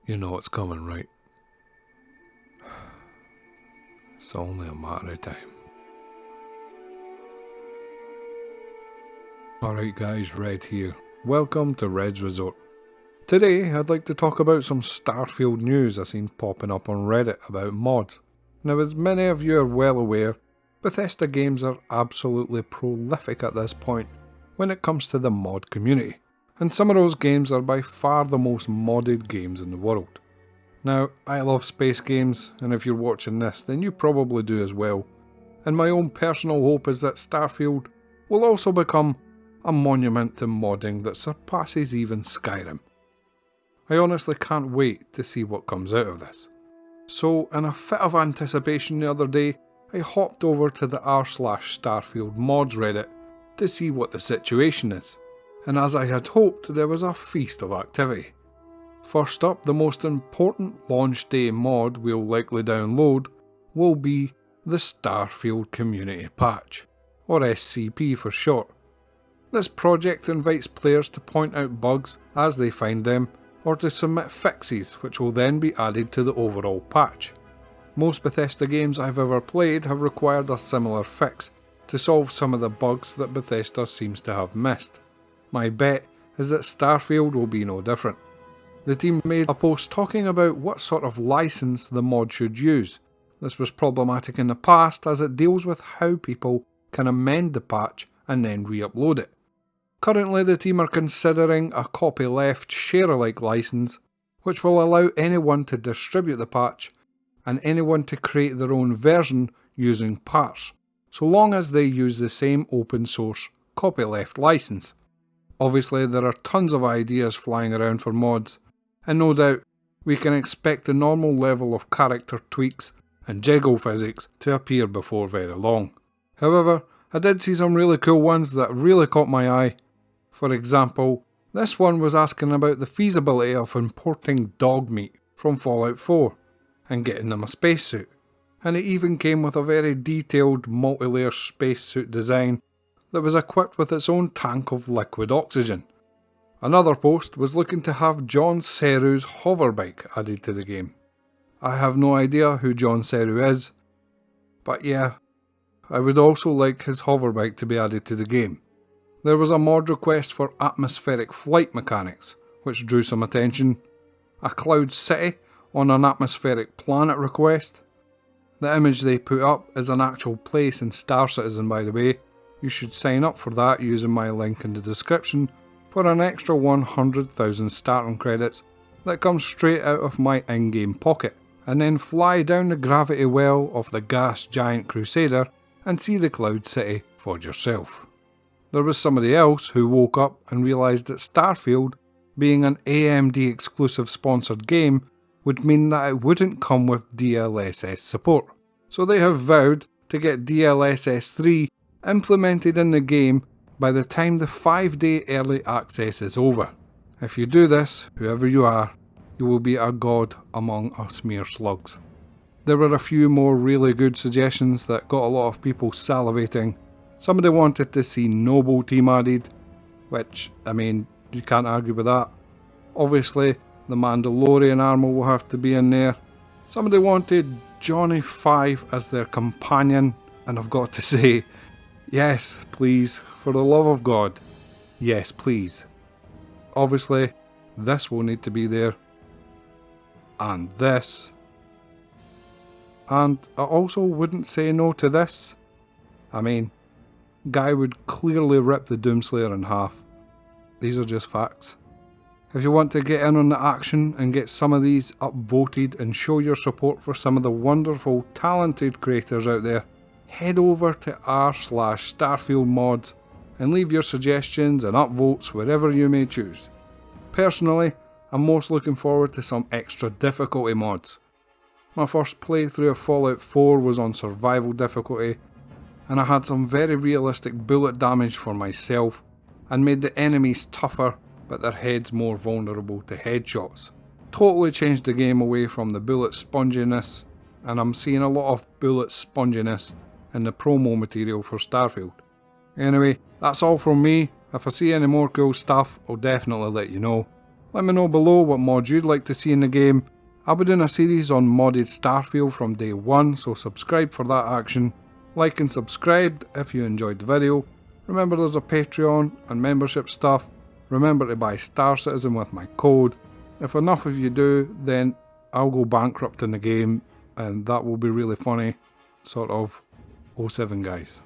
You know it's coming, right? It's only a matter of time. Alright guys, Red here. Welcome to Red's Resort. Today I'd like to talk about some Starfield news I seen popping up on Reddit about mods. Now, as many of you are well aware, Bethesda games are absolutely prolific at this point when it comes to the mod community, and some of those games are by far the most modded games in the world. Now, I love space games, and if you're watching this, then you probably do as well, and my own personal hope is that Starfield will also become a monument to modding that surpasses even Skyrim. I honestly can't wait to see what comes out of this. So, in a fit of anticipation the other day, I hopped over to the r/Starfield mods Reddit to see what the situation is, and as I had hoped, there was a feast of activity. First up, the most important launch day mod we'll likely download will be the Starfield Community Patch, or SCP for short. This project invites players to point out bugs as they find them, or to submit fixes which will then be added to the overall patch. Most Bethesda games I've ever played have required a similar fix to solve some of the bugs that Bethesda seems to have missed. My bet is that Starfield will be no different. The team made a post talking about what sort of license the mod should use. This was problematic in the past as it deals with how people can amend the patch and then re-upload it. Currently the team are considering a copyleft share-alike license which will allow anyone to distribute the patch and anyone to create their own version using parts, so long as they use the same open source copyleft license. Obviously there are tons of ideas flying around for mods, and no doubt we can expect the normal level of character tweaks and jiggle physics to appear before very long. However, I did see some really cool ones that really caught my eye. For example, this one was asking about the feasibility of importing dog meat from Fallout 4 and getting them a spacesuit, and it even came with a very detailed multi-layer spacesuit design that was equipped with its own tank of liquid oxygen. Another post was looking to have John Seru's hoverbike added to the game. I have no idea who John Seru is, but yeah, I would also like his hoverbike to be added to the game. There was a mod request for atmospheric flight mechanics, which drew some attention, a cloud city on an atmospheric planet request. The image they put up is an actual place in Star Citizen, by the way. You should sign up for that using my link in the description for an extra 100,000 starting credits that comes straight out of my in-game pocket, and then fly down the gravity well of the gas giant Crusader and see the Cloud City for yourself. There was somebody else who woke up and realised that Starfield, being an AMD exclusive sponsored game, would mean that it wouldn't come with DLSS support, so they have vowed to get DLSS 3 implemented in the game by the time the 5-day early access is over. If you do this, whoever you are, you will be a god among us mere slugs. There were a few more really good suggestions that got a lot of people salivating. Somebody wanted to see Noble Team added, which, I mean, you can't argue with that. Obviously, the Mandalorian armor will have to be in there. Somebody wanted Johnny 5 as their companion, and I've got to say, yes, please, for the love of God, yes, please. Obviously, this will need to be there, and this, and I also wouldn't say no to this. I mean, Guy would clearly rip the Doomslayer in half. These are just facts. If you want to get in on the action and get some of these upvoted and show your support for some of the wonderful, talented creators out there, head over to r/Starfield mods and leave your suggestions and upvotes wherever you may choose. Personally, I'm most looking forward to some extra difficulty mods. My first playthrough of Fallout 4 was on survival difficulty, and I had some very realistic bullet damage for myself and made the enemies tougher but their heads more vulnerable to headshots. Totally changed the game away from the bullet sponginess, and I'm seeing a lot of bullet sponginess in the promo material for Starfield. Anyway, that's all from me. If I see any more cool stuff, I'll definitely let you know. Let me know below what mods you'd like to see in the game. I'll be doing a series on modded Starfield from day one, so subscribe for that action. Like and subscribe if you enjoyed the video. Remember there's a Patreon and membership stuff. Remember to buy Star Citizen with my code. If enough of you do, then I'll go bankrupt in the game, and that will be really funny. Sort of. 07 guys.